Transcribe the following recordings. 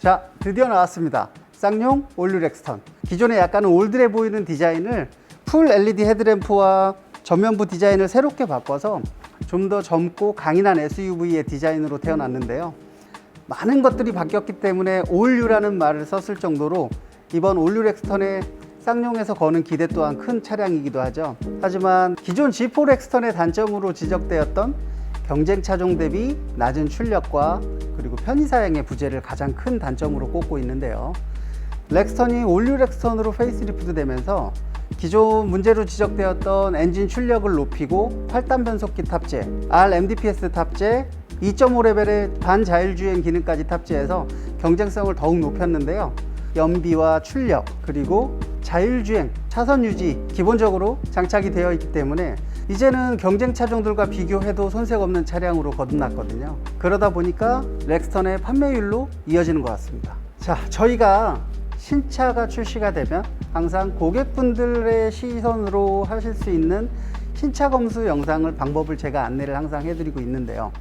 자, 드디어 나왔습니다. 쌍용 올류 렉스턴. 기존에 약간 올드해 보이는 디자인을 풀 LED 헤드램프와 전면부 디자인을 새롭게 바꿔서 좀 더 젊고 강인한 SUV의 디자인으로 태어났는데요. 많은 것들이 바뀌었기 때문에 올류라는 말을 썼을 정도로 이번 올류 렉스턴의 쌍용에서 거는 기대 또한 큰 차량이기도 하죠. 하지만 기존 G4 렉스턴의 단점으로 지적되었던 경쟁 차종 대비 낮은 출력과 그리고 편의사양의 부재를 가장 큰 단점으로 꼽고 있는데요. 렉스턴이 올류 렉스턴으로 페이스리프트 되면서 기존 문제로 지적되었던 엔진 출력을 높이고 8단 변속기 탑재, RMDPS 탑재, 2.5 레벨의 반자율주행 기능까지 탑재해서 경쟁성을 더욱 높였는데요. 연비와 출력, 그리고 자율주행, 차선 유지 기본적으로 장착이 되어 있기 때문에 이제는 경쟁 차종들과 비교해도 손색 없는 차량으로 거듭났거든요. 그러다 보니까 렉스턴의 판매율로 이어지는 것 같습니다. 자, 저희가 신차가 출시가 되면 항상 고객분들의 시선으로 하실 수 있는 신차 검수 영상을 방법을 제가 안내를 항상 해드리고 있는데요.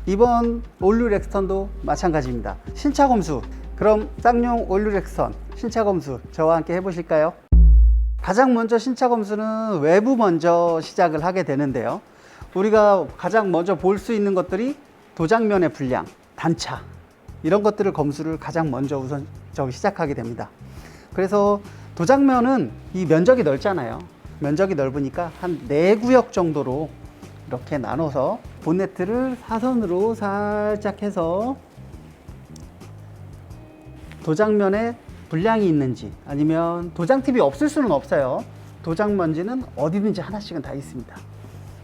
이번 올류 렉스턴도 마찬가지입니다. 신차 검수. 그럼 쌍용 올류 렉스턴 신차 검수 저와 함께 해보실까요? 가장 먼저 신차 검수는 외부 먼저 시작을 하게 되는데요. 우리가 가장 먼저 볼 수 있는 것들이 도장면의 불량, 단차 이런 것들을 검수를 가장 먼저 우선 시작하게 됩니다. 그래서 도장면은 이 면적이 넓잖아요. 면적이 넓으니까 한 4구역 정도로 이렇게 나눠서 본네트를 사선으로 살짝 해서 도장면에 불량이 있는지 아니면 도장팁이 없을 수는 없어요. 도장 먼지는 어디든지 하나씩은 다 있습니다.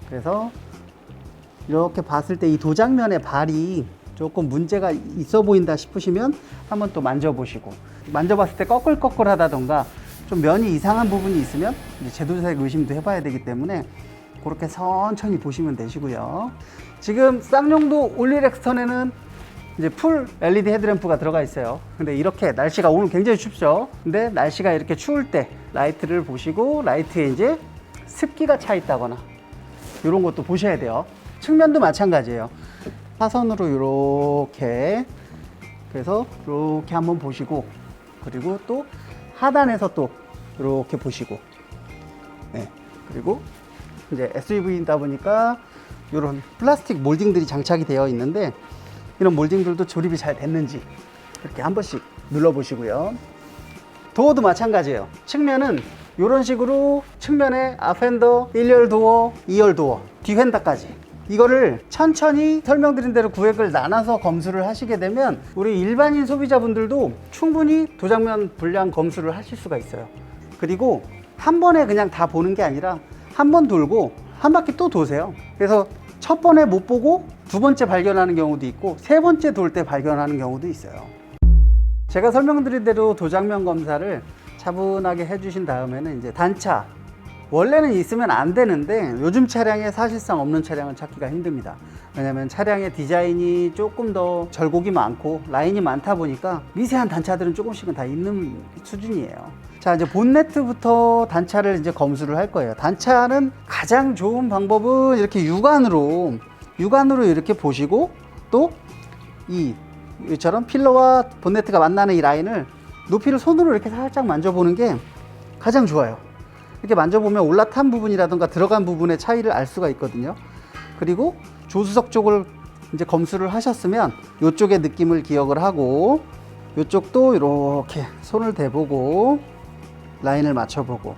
그래서 이렇게 봤을 때 이 도장면의 발이 조금 문제가 있어 보인다 싶으시면 한번 또 만져보시고, 만져봤을 때 꺼끌꺼끌하다던가 좀 면이 이상한 부분이 있으면 이제 제도색 의심도 해봐야 되기 때문에 그렇게 천천히 보시면 되시고요. 지금 쌍용도 올류 렉스턴에는 이제 풀 LED 헤드램프가 들어가 있어요. 근데 이렇게 날씨가 오늘 굉장히 춥죠. 근데 날씨가 이렇게 추울 때 라이트를 보시고 라이트에 이제 습기가 차 있다거나 이런 것도 보셔야 돼요. 측면도 마찬가지예요. 사선으로 이렇게, 그래서 이렇게 한번 보시고, 그리고 또 하단에서 또 이렇게 보시고, 네. 그리고 이제 SUV이다 보니까 이런 플라스틱 몰딩들이 장착이 되어 있는데 이런 몰딩들도 조립이 잘 됐는지 이렇게 한 번씩 눌러보시고요. 도어도 마찬가지예요. 측면은 이런 식으로 측면에 앞핸더, 1열 도어, 2열 도어, 뒤휀다까지 이거를 천천히 설명드린 대로 구획을 나눠서 검수를 하시게 되면 우리 일반인 소비자분들도 충분히 도장면 불량 검수를 하실 수가 있어요. 그리고 한 번에 그냥 다 보는 게 아니라 한 번 돌고 한 바퀴 또 도세요. 그래서 첫 번에 못 보고 두 번째 발견하는 경우도 있고 세 번째 돌 때 발견하는 경우도 있어요. 제가 설명드린 대로 도장면 검사를 차분하게 해주신 다음에는 이제 단차, 원래는 있으면 안 되는데 요즘 차량에 사실상 없는 차량은 찾기가 힘듭니다. 왜냐면 차량의 디자인이 조금 더 절곡이 많고 라인이 많다 보니까 미세한 단차들은 조금씩은 다 있는 수준이에요. 자, 이제 본네트부터 단차를 이제 검수를 할 거예요. 단차는 가장 좋은 방법은 이렇게 육안으로 이렇게 보시고 또 이처럼 필러와 본네트가 만나는 이 라인을 높이를 손으로 이렇게 살짝 만져보는 게 가장 좋아요. 이렇게 만져보면 올라탄 부분이라든가 들어간 부분의 차이를 알 수가 있거든요. 그리고 조수석 쪽을 이제 검수를 하셨으면 이쪽의 느낌을 기억을 하고 이쪽도 이렇게 손을 대보고 라인을 맞춰보고,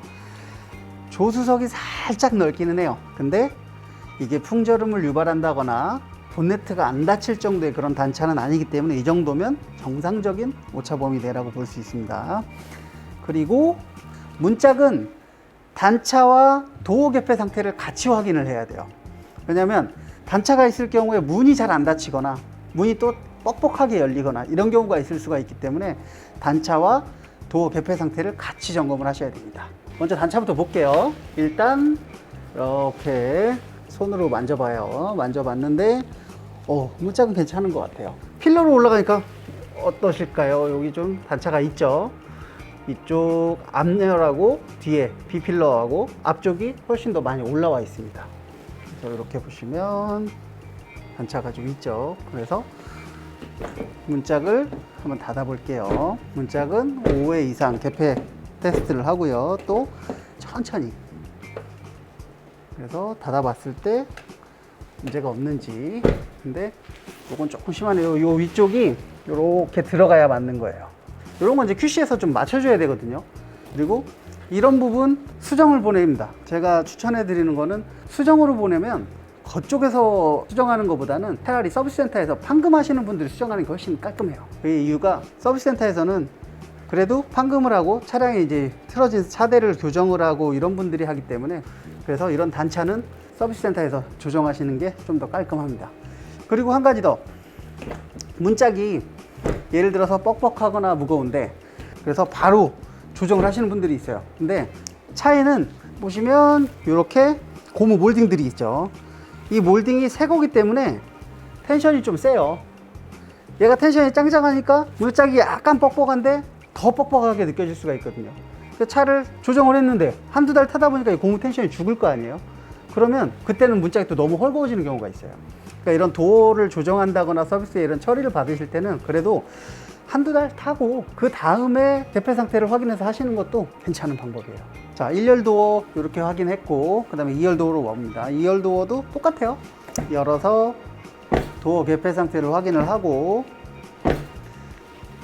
조수석이 살짝 넓기는 해요. 근데 이게 풍절음을 유발한다거나 본네트가 안 닫힐 정도의 그런 단차는 아니기 때문에 이 정도면 정상적인 오차 범위대라고 볼 수 있습니다. 그리고 문짝은 단차와 도어 개폐 상태를 같이 확인을 해야 돼요. 왜냐하면 단차가 있을 경우에 문이 잘 안 닫히거나 문이 또 뻑뻑하게 열리거나 이런 경우가 있을 수가 있기 때문에 단차와 도어 개폐 상태를 같이 점검을 하셔야 됩니다. 먼저 단차부터 볼게요. 일단 이렇게 손으로 만져봐요. 만져봤는데 문짝은 괜찮은 것 같아요. 필러로 올라가니까 어떠실까요? 여기 좀 단차가 있죠. 이쪽 앞열하고 뒤에 B필러하고 앞쪽이 훨씬 더 많이 올라와 있습니다. 그래서 이렇게 보시면 단차가 좀 있죠. 그래서 문짝을 한번 닫아 볼게요. 문짝은 5회 이상 개폐 테스트를 하고요. 또 천천히. 그래서 닫아 봤을 때 문제가 없는지. 근데 이건 조금 심하네요. 요 위쪽이 이렇게 들어가야 맞는 거예요. 이런 건 이제 QC에서 좀 맞춰줘야 되거든요. 그리고 이런 부분 수정을 보냅니다. 제가 추천해 드리는 거는 수정으로 보내면 그쪽에서 수정하는 것보다는 차라리 서비스 센터에서 판금하시는 분들이 수정하는 게 훨씬 깔끔해요. 그 이유가 서비스 센터에서는 그래도 판금을 하고 차량이 이제 틀어진 차대를 교정을 하고 이런 분들이 하기 때문에, 그래서 이런 단차는 서비스 센터에서 조정하시는 게 좀 더 깔끔합니다. 그리고 한 가지 더, 문짝이 예를 들어서 뻑뻑하거나 무거운데 그래서 바로 조정을 하시는 분들이 있어요. 근데 차에는 보시면 이렇게 고무 몰딩들이 있죠. 이 몰딩이 새 거기 때문에 텐션이 좀 세요. 얘가 텐션이 짱짱하니까 문짝이 약간 뻑뻑한데 더 뻑뻑하게 느껴질 수가 있거든요. 차를 조정을 했는데 한두 달 타다 보니까 이 고무 텐션이 죽을 거 아니에요. 그러면 그때는 문짝이 또 너무 헐거워지는 경우가 있어요. 그러니까 이런 도어를 조정한다거나 서비스에 이런 처리를 받으실 때는 그래도 한두 달 타고 그 다음에 개폐 상태를 확인해서 하시는 것도 괜찮은 방법이에요. 자, 1열 도어 이렇게 확인했고, 그 다음에 2열 도어로 옵니다. 2열 도어도 똑같아요. 열어서 도어 개폐 상태를 확인을 하고,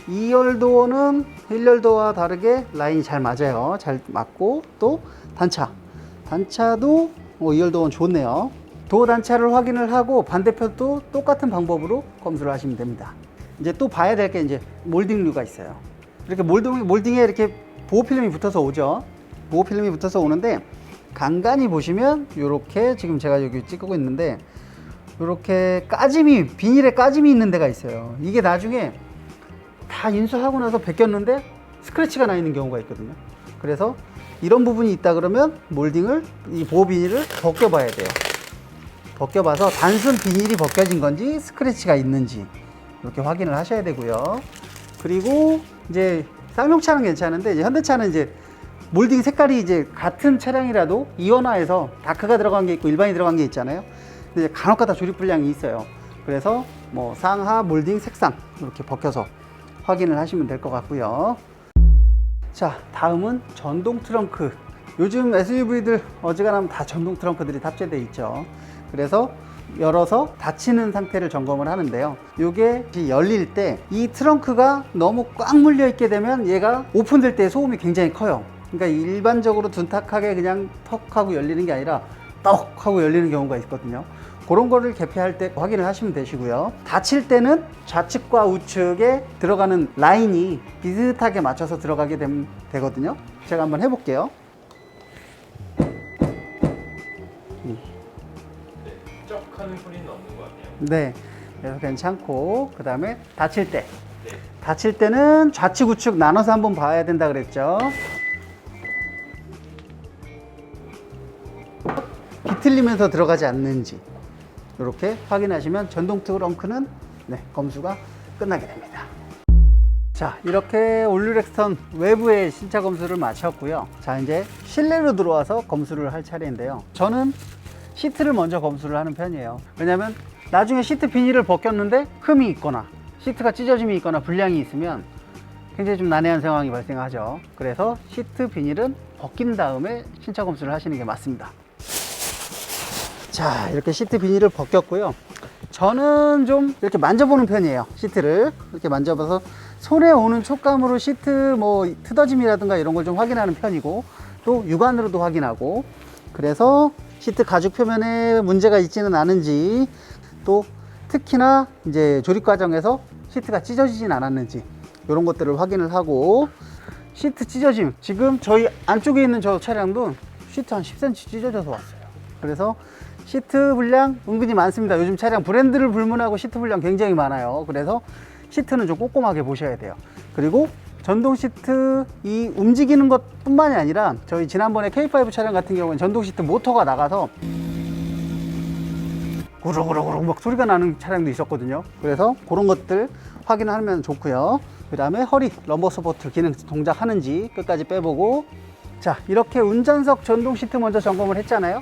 2열 도어는 1열 도어와 다르게 라인이 잘 맞아요. 잘 맞고, 또 단차도 2열 도어는 좋네요. 도어 단차를 확인을 하고 반대편도 똑같은 방법으로 검수를 하시면 됩니다. 이제 또 봐야 될 게 이제 몰딩류가 있어요. 이렇게 몰딩에 이렇게 보호 필름이 붙어서 오죠. 보호 필름이 붙어서 오는데, 간간히 보시면 이렇게 지금 제가 여기 찍고 있는데 이렇게 비닐에 까짐이 있는 데가 있어요. 이게 나중에 다 인수하고 나서 벗겼는데 스크래치가 나 있는 경우가 있거든요. 그래서 이런 부분이 있다 그러면 몰딩을, 이 보호 비닐을 벗겨봐야 돼요. 벗겨봐서 단순 비닐이 벗겨진 건지 스크래치가 있는지 이렇게 확인을 하셔야 되고요. 그리고 이제 쌍용차는 괜찮은데, 이제 현대차는 이제 몰딩 색깔이 이제 같은 차량이라도 이원화해서 다크가 들어간 게 있고 일반이 들어간 게 있잖아요. 근데 이제 간혹가다 조립 불량이 있어요. 그래서 뭐 상하 몰딩 색상 이렇게 벗겨서 확인을 하시면 될 것 같고요. 자, 다음은 전동 트렁크. 요즘 SUV들 어지간하면 다 전동 트렁크들이 탑재되어 있죠. 그래서 열어서 닫히는 상태를 점검을 하는데요. 이게 열릴 때 이 트렁크가 너무 꽉 물려 있게 되면 얘가 오픈될 때 소음이 굉장히 커요. 그러니까 일반적으로 둔탁하게 그냥 턱 하고 열리는 게 아니라 떡 하고 열리는 경우가 있거든요. 그런 거를 개폐할 때 확인을 하시면 되시고요. 닫힐 때는 좌측과 우측에 들어가는 라인이 비슷하게 맞춰서 들어가게 되거든요. 제가 한번 해볼게요. 쩍 하는 소리는 없는 것 같아요. 네, 그래서 괜찮고, 그 다음에 닫힐 때. 닫힐 때는 좌측 우측 나눠서 한번 봐야 된다 그랬죠. 비틀리면서 들어가지 않는지 이렇게 확인하시면 전동 트렁크는 검수가 끝나게 됩니다. 자, 이렇게 올류렉스턴 외부의 신차 검수를 마쳤고요. 자, 이제 실내로 들어와서 검수를 할 차례인데요. 저는 시트를 먼저 검수를 하는 편이에요. 왜냐면 나중에 시트 비닐을 벗겼는데 흠이 있거나 시트가 찢어짐이 있거나 불량이 있으면 굉장히 좀 난해한 상황이 발생하죠. 그래서 시트 비닐은 벗긴 다음에 신차 검수를 하시는 게 맞습니다. 자, 이렇게 시트 비닐을 벗겼고요. 저는 좀 이렇게 만져보는 편이에요. 시트를 이렇게 만져봐서 손에 오는 촉감으로 시트 뭐 트어짐이라든가 이런 걸 좀 확인하는 편이고, 또 육안으로도 확인하고, 그래서 시트 가죽 표면에 문제가 있지는 않은지, 또 특히나 이제 조립 과정에서 시트가 찢어지진 않았는지 이런 것들을 확인을 하고, 시트 찢어짐, 지금 저희 안쪽에 있는 저 차량도 시트 한 10cm 찢어져서 왔어요. 그래서 시트 불량 은근히 많습니다. 요즘 차량 브랜드를 불문하고 시트 불량 굉장히 많아요. 그래서 시트는 좀 꼼꼼하게 보셔야 돼요. 그리고 전동 시트 이 움직이는 것 뿐만이 아니라, 저희 지난번에 K5 차량 같은 경우는 전동 시트 모터가 나가서 구르구르구르 막 소리가 나는 차량도 있었거든요. 그래서 그런 것들 확인하면 좋고요. 그 다음에 허리 럼버 서포트 기능 동작하는지 끝까지 빼보고, 자, 이렇게 운전석 전동 시트 먼저 점검을 했잖아요.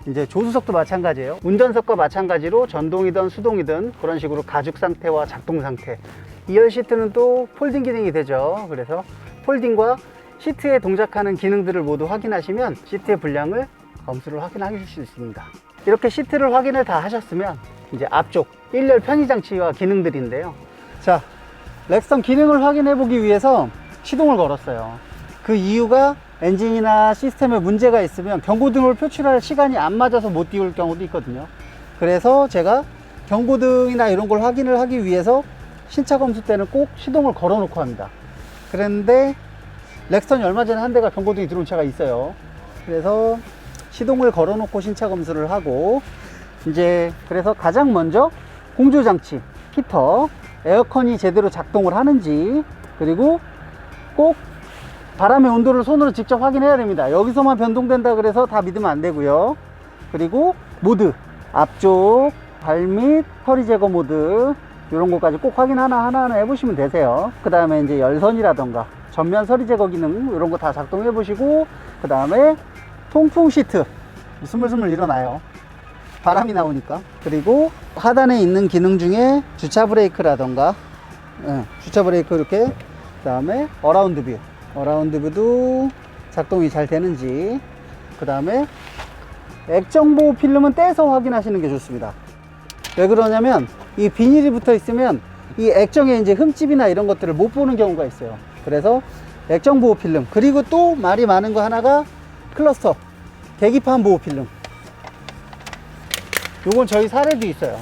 이제 조수석도 마찬가지예요. 운전석과 마찬가지로 전동이든 수동이든 그런 식으로 가죽 상태와 작동 상태. 2열 시트는 또 폴딩 기능이 되죠. 그래서 폴딩과 시트에 동작하는 기능들을 모두 확인하시면 시트의 분량을 검수를 확인하실 수 있습니다. 이렇게 시트를 확인을 다 하셨으면 이제 앞쪽 1열 편의장치와 기능들인데요. 자, 렉스턴 기능을 확인해 보기 위해서 시동을 걸었어요. 그 이유가 엔진이나 시스템에 문제가 있으면 경고등을 표출할 시간이 안 맞아서 못 띄울 경우도 있거든요. 그래서 제가 경고등이나 이런 걸 확인을 하기 위해서 신차 검수 때는 꼭 시동을 걸어 놓고 합니다. 그런데 렉스턴이 얼마 전에 한 대가 경고등이 들어온 차가 있어요. 그래서 시동을 걸어 놓고 신차 검수를 하고, 이제 그래서 가장 먼저 공조장치, 히터, 에어컨이 제대로 작동을 하는지, 그리고 꼭 바람의 온도를 손으로 직접 확인해야 됩니다. 여기서만 변동된다 그래서 다 믿으면 안 되고요. 그리고 모드, 앞쪽, 발밑, 허리 제거 모드, 이런 것까지 꼭 확인 하나하나 해보시면 되세요. 그 다음에 이제 열선이라던가 전면 서리 제거 기능 이런 거 다 작동해 보시고, 그 다음에 통풍 시트 스물스물 일어나요, 바람이 나오니까. 그리고 하단에 있는 기능 중에 주차 브레이크라던가, 주차 브레이크 이렇게, 그 다음에 어라운드 뷰도 작동이 잘 되는지, 그 다음에 액정보호 필름은 떼서 확인하시는 게 좋습니다. 왜 그러냐면 이 비닐이 붙어 있으면 이 액정에 이제 흠집이나 이런 것들을 못 보는 경우가 있어요. 그래서 액정보호 필름, 그리고 또 말이 많은 거 하나가 클러스터 계기판 보호 필름. 요건 저희 사례도 있어요.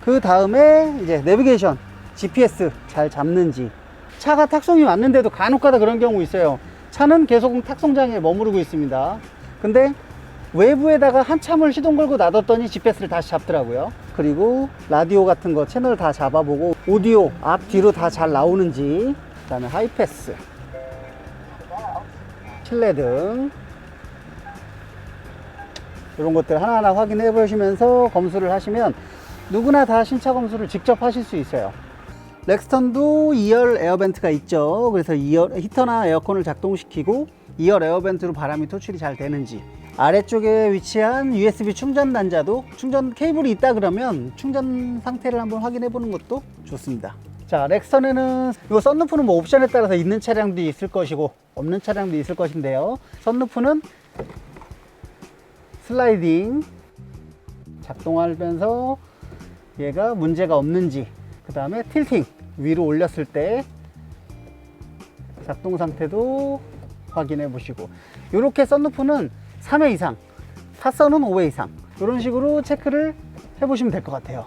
그 다음에 이제 내비게이션, GPS 잘 잡는지. 차가 탁송이 왔는데도 간혹가다 그런 경우 있어요. 차는 계속 탁송장에 머무르고 있습니다. 근데 외부에다가 한참을 시동 걸고 놔뒀더니 GPS를 다시 잡더라고요. 그리고 라디오 같은 거 채널 다 잡아보고, 오디오 앞 뒤로 다 잘 나오는지, 그 다음에 하이패스, 실내등, 이런 것들 하나하나 확인해 보시면서 검수를 하시면 누구나 다 신차 검수를 직접 하실 수 있어요. 렉스턴도 2열 에어벤트가 있죠. 그래서 2열 히터나 에어컨을 작동시키고 2열 에어벤트로 바람이 토출이 잘 되는지, 아래쪽에 위치한 USB 충전 단자도 충전 케이블이 있다 그러면 충전 상태를 한번 확인해 보는 것도 좋습니다. 자, 렉스턴에는 이 썬루프는 뭐 옵션에 따라서 있는 차량도 있을 것이고 없는 차량도 있을 것인데요. 썬루프는 슬라이딩 작동하면서 얘가 문제가 없는지, 그 다음에 틸팅 위로 올렸을 때 작동 상태도 확인해 보시고, 이렇게 썬루프는 3회 이상, 타선은 5회 이상, 이런 식으로 체크를 해 보시면 될 것 같아요.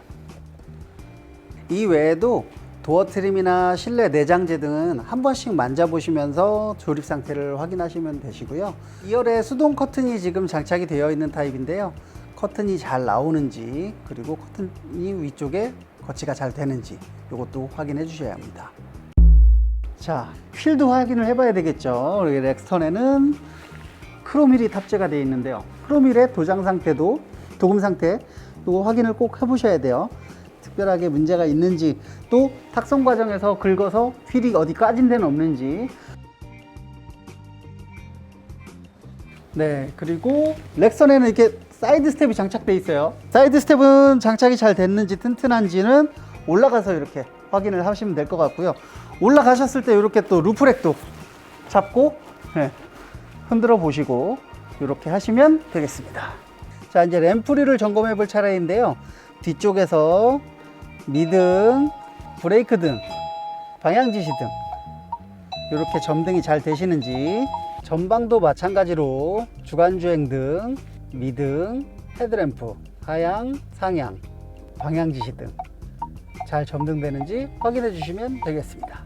이 외에도 도어 트림이나 실내 내장재 등은 한 번씩 만져보시면서 조립 상태를 확인하시면 되시고요. 2열에 수동 커튼이 지금 장착이 되어 있는 타입인데요. 커튼이 잘 나오는지, 그리고 커튼이 위쪽에 거치가 잘 되는지, 이것도 확인해 주셔야 합니다. 자, 휠도 확인을 해 봐야 되겠죠. 렉스턴에는 크롬휠이 탑재가 되어 있는데요. 크롬휠의 도장 상태도, 도금 상태, 이거 확인을 꼭 해 보셔야 돼요. 특별하게 문제가 있는지, 또 탁송 과정에서 긁어서 휠이 어디 까진 데는 없는지. 네, 그리고 렉스턴에는 이렇게 사이드 스텝이 장착되어 있어요. 사이드 스텝은 장착이 잘 됐는지 튼튼한지는 올라가서 이렇게 확인을 하시면 될 것 같고요. 올라가셨을 때 이렇게 또 루프렉도 잡고 흔들어 보시고 이렇게 하시면 되겠습니다. 자, 이제 램프리를 점검해 볼 차례인데요. 뒤쪽에서 미등, 브레이크 등, 방향 지시 등 이렇게 점등이 잘 되시는지, 전방도 마찬가지로 주간주행 등, 미등, 헤드램프, 하향, 상향, 방향 지시 등 잘 점등되는지 확인해 주시면 되겠습니다.